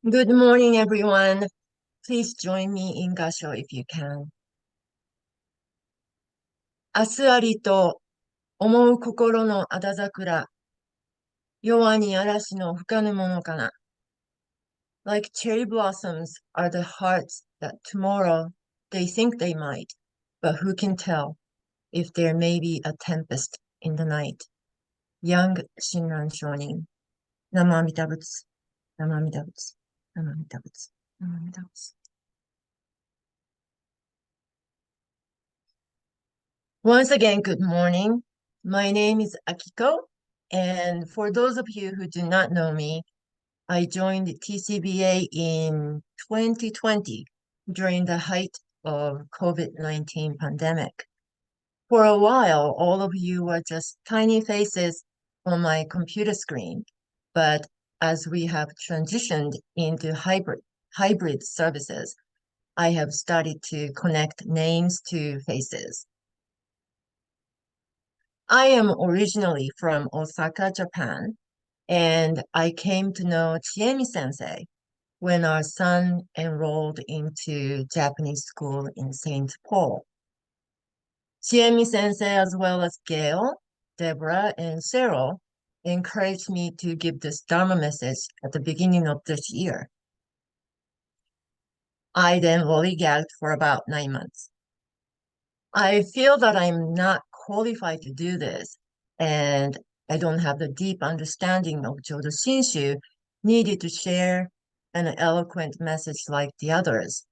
Good morning, everyone. Please join me in 合唱 if you can. 明日ありと思う心のあだ桜。弱に嵐の吹かぬものかな。Like cherry blossoms are the hearts that tomorrow they think they might, but who can tell if there may be a tempest in the night. Young 親鸞上人。南無阿弥陀仏。南無阿弥陀仏。南無阿弥陀仏。南無阿弥陀仏。Once again, good morning. My name is Akiko, and for those of you who do not know me, I joined TCBA in 2020 during the height of COVID-19 pandemic. For a while, all of you were just tiny faces on my computer screen, but as we have transitioned into hybrid services, I have started to connect names to faces. I am originally from Osaka, Japan, and I came to know Chiemi sensei when our son enrolled into Japanese school in St. Paul. Chiemi sensei, as well as Gail, Deborah, and Cheryl, encouraged me to give this Dharma message at the beginning of this year. I then lollygagged for about 9 months. I feel that I'm not qualified to do this, and I don't have the deep understanding of Jodo Shinshu needed to share an eloquent message like the others.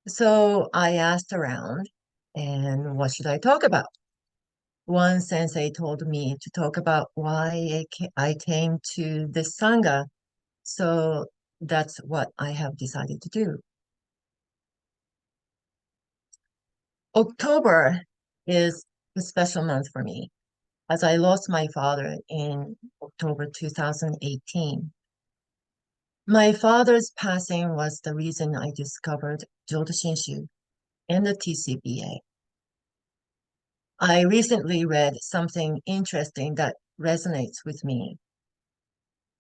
So I asked around, and what should I talk about? One sensei told me to talk about why I came to this Sangha, so that's what I have decided to do. October is a special month for me, as I lost my father in October 2018. My father's passing was the reason I discovered Jodo Shinshu and the TCBA. I recently read something interesting that resonates with me.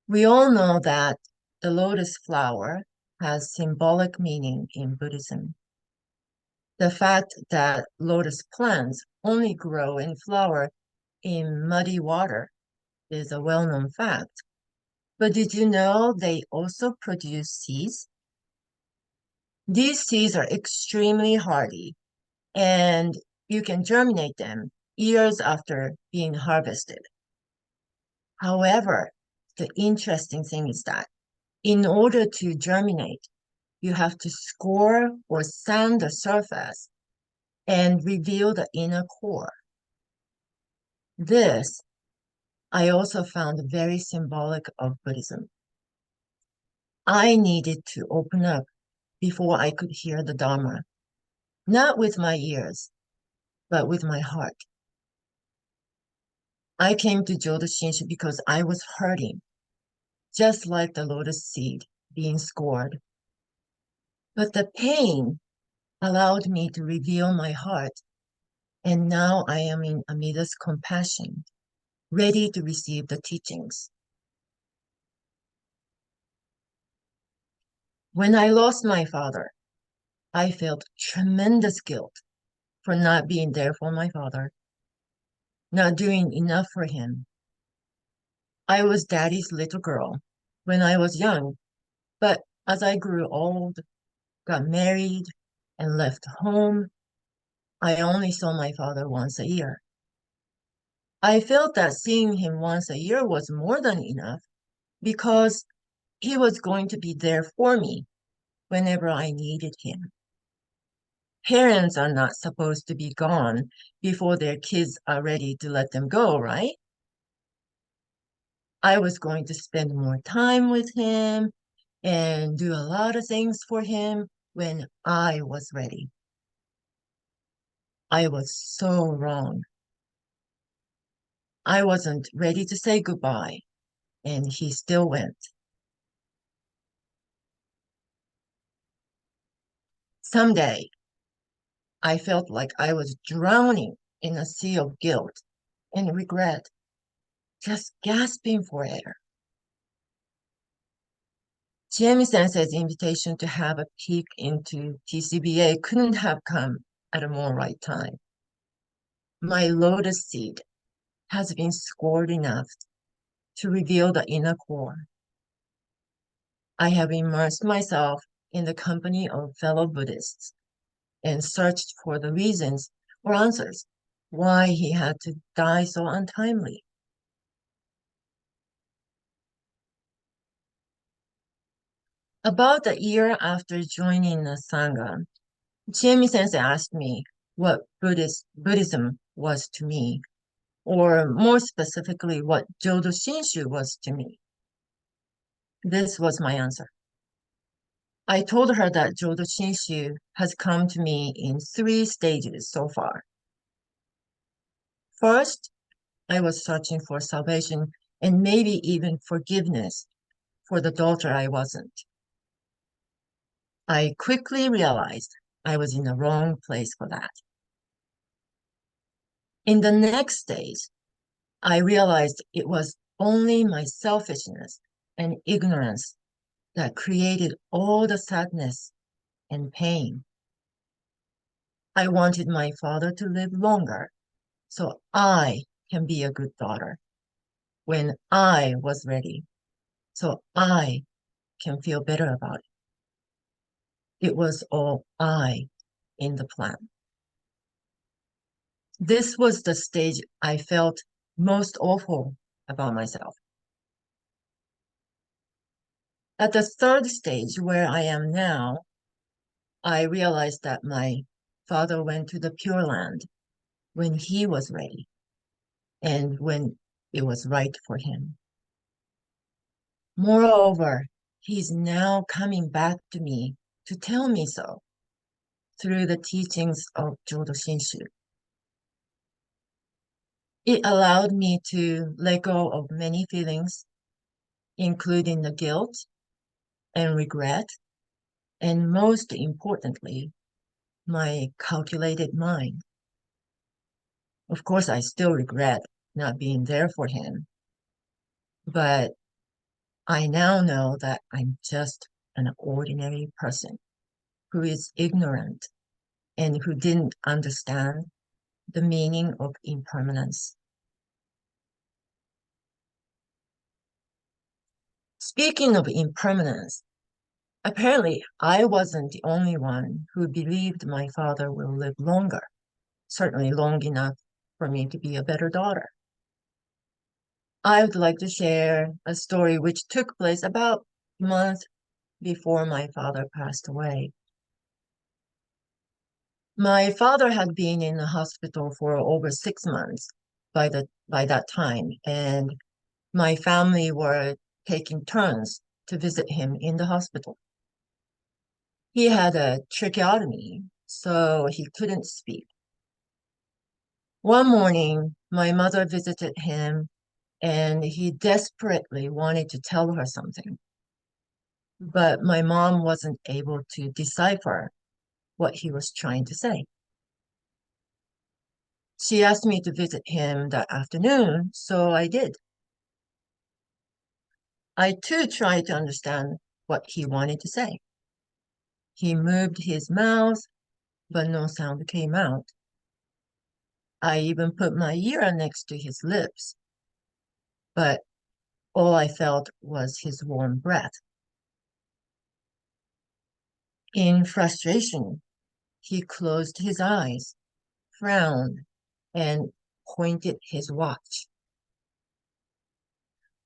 We all know that the lotus flower has symbolic meaning in Buddhism. The fact that lotus plants only grow and flower in muddy water is a well-known fact. But did you know they also produce seeds? These seeds are extremely hardy, and you can germinate them years after being harvested. However, the interesting thing is that in order to germinate, you have to score or sand the surface and reveal the inner core. This I also found very symbolic of Buddhism. I needed to open up before I could hear the Dharma, not with my ears, but with my heart. I came to Jodo Shinshu because I was hurting, just like the lotus seed being scored. But the pain allowed me to reveal my heart, and now I am in Amida's compassion, ready to receive the teachings. When I lost my father, I felt tremendous guilt for not being there for my father, not doing enough for him. I was daddy's little girl when I was young, but as I grew old, got married, and left home, I only saw my father once a year. I felt that seeing him once a year was more than enough because he was going to be there for me whenever I needed him. Parents are not supposed to be gone before their kids are ready to let them go, right? I was going to spend more time with him and do a lot of things for him when I was ready. I was so wrong. I wasn't ready to say goodbye, and he still went. Someday, I felt like I was drowning in a sea of guilt and regret, just gasping for air. Jamie Sensei's invitation to have a peek into TCBA couldn't have come at a more right time. My lotus seed has been scored enough to reveal the inner core. I have immersed myself in the company of fellow Buddhists and searched for the reasons or answers why he had to die so untimely. About a year after joining the Sangha, Jamie Sensei asked me what Buddhism was to me, or more specifically, what Jodo Shinshu was to me. This was my answer. I told her that Jodo Shinshu has come to me in three stages so far. First, I was searching for salvation and maybe even forgiveness for the daughter I wasn't. I quickly realized I was in the wrong place for that. In the next stage, I realized it was only my selfishness and ignorance that created all the sadness and pain. I wanted my father to live longer so I can be a good daughter when I was ready, so I can feel better about it. It was all I in the plan. This was the stage I felt most awful about myself. At the third stage, where I am now, I realized that my father went to the Pure Land when he was ready and when it was right for him. Moreover, he's now coming back to me to tell me so through the teachings of Jodo Shinshu. It allowed me to let go of many feelings, including the guilt and regret, and most importantly, my calculated mind. Of course, I still regret not being there for him, but I now know that I'm just an ordinary person who is ignorant and who didn't understand the meaning of impermanence. Speaking of impermanence, apparently I wasn't the only one who believed my father will live longer, certainly long enough for me to be a better daughter. I would like to share a story which took place about a month before my father passed away. My father had been in the hospital for over 6 months by that time, and my family were taking turns to visit him in the hospital. He had a tracheotomy, so he couldn't speak. One morning, my mother visited him, and he desperately wanted to tell her something. But my mom wasn't able to decipher what he was trying to say. She asked me to visit him that afternoon, so I did. I too tried to understand what he wanted to say. He moved his mouth, but no sound came out. I even put my ear next to his lips, but all I felt was his warm breath. In frustration, he closed his eyes, frowned, and pointed his watch.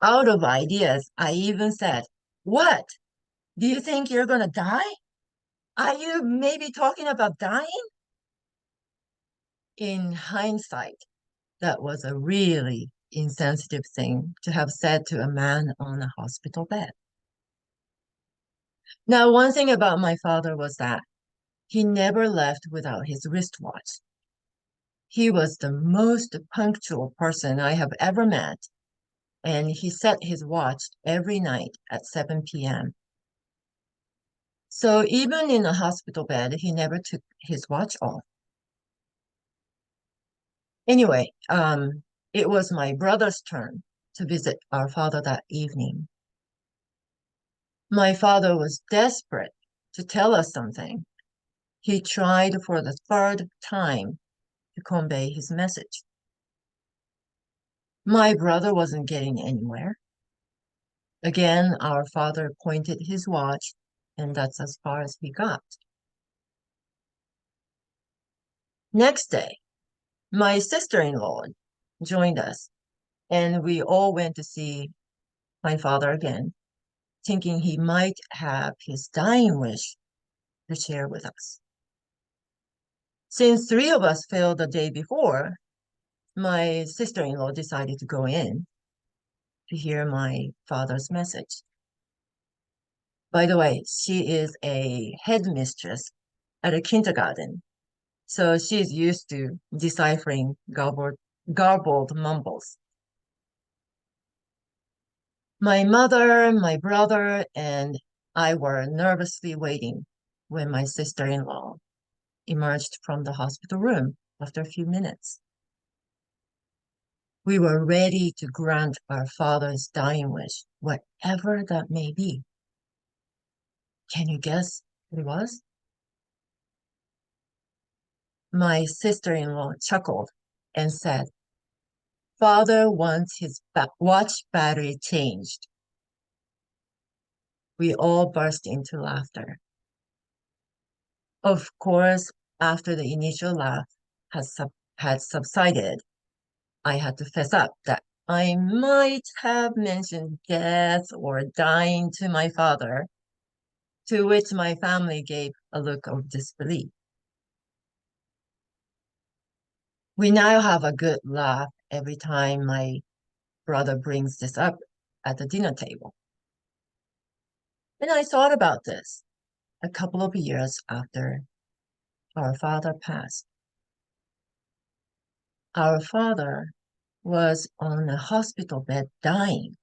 Out of ideas, I even said, "What? Do you think you're gonna die? Are you maybe talking about dying?" In hindsight, that was a really insensitive thing to have said to a man on a hospital bed. Now, one thing about my father was that he never left without his wristwatch. He was the most punctual person I have ever met, and he set his watch every night at 7 p.m. So even in a hospital bed, he never took his watch off. Anyway, it was my brother's turn to visit our father that evening. My father was desperate to tell us something. He tried for the third time to convey his message. My brother wasn't getting anywhere. Again, our father pointed his watch, and that's as far as we got. Next day, my sister-in-law joined us, and we all went to see my father again, thinking he might have his dying wish to share with us. Since three of us failed the day before, my sister-in-law decided to go in to hear my father's message. By the way, she is a headmistress at a kindergarten, so she's used to deciphering garbled mumbles. My mother, my brother, and I were nervously waiting when my sister-in-law emerged from the hospital room after a few minutes. We were ready to grant our father's dying wish, whatever that may be. Can you guess what it was? My sister-in-law chuckled and said, "Father wants his watch battery changed." We all burst into laughter. Of course, after the initial laugh had subsided, I had to fess up that I might have mentioned death or dying to my father, to which my family gave a look of disbelief. We now have a good laugh every time my brother brings this up at the dinner table. And I thought about this a couple of years after our father passed. Our father was on a hospital bed dying,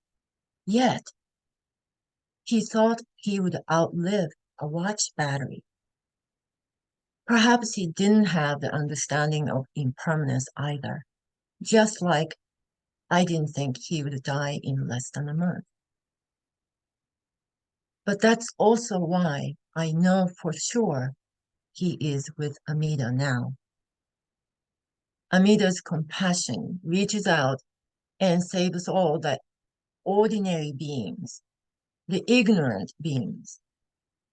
yet he thought he would outlive a watch battery. Perhaps he didn't have the understanding of impermanence either, just like I didn't think he would die in less than a month. But that's also why I know for sure he is with Amida now. Amida's compassion reaches out and saves all the ordinary beings, the ignorant beings,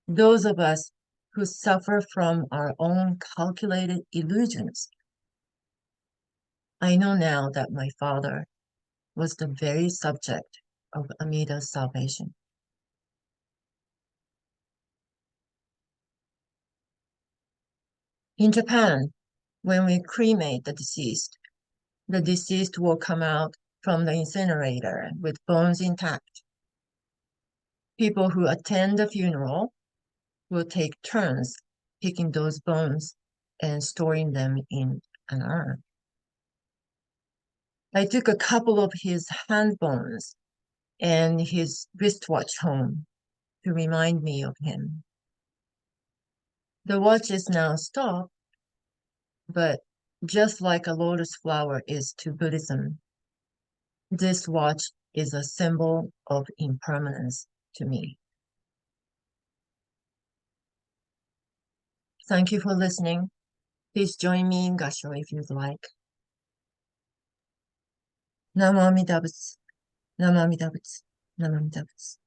those of us who suffer from our own calculated illusions. I know now that my father was the very subject of Amida's salvation. In Japan, when we cremate the deceased will come out from the incinerator with bones intact. People who attend the funeral will take turns picking those bones and storing them in an urn. I took a couple of his hand bones and his wristwatch home to remind me of him. The watch is now stopped, but just like a lotus flower is to Buddhism, this watch is a symbol of impermanence to me. Thank you for listening. Please join me in Gasho if you'd like. 南無阿弥陀仏、南無阿弥陀仏、南無阿弥陀仏。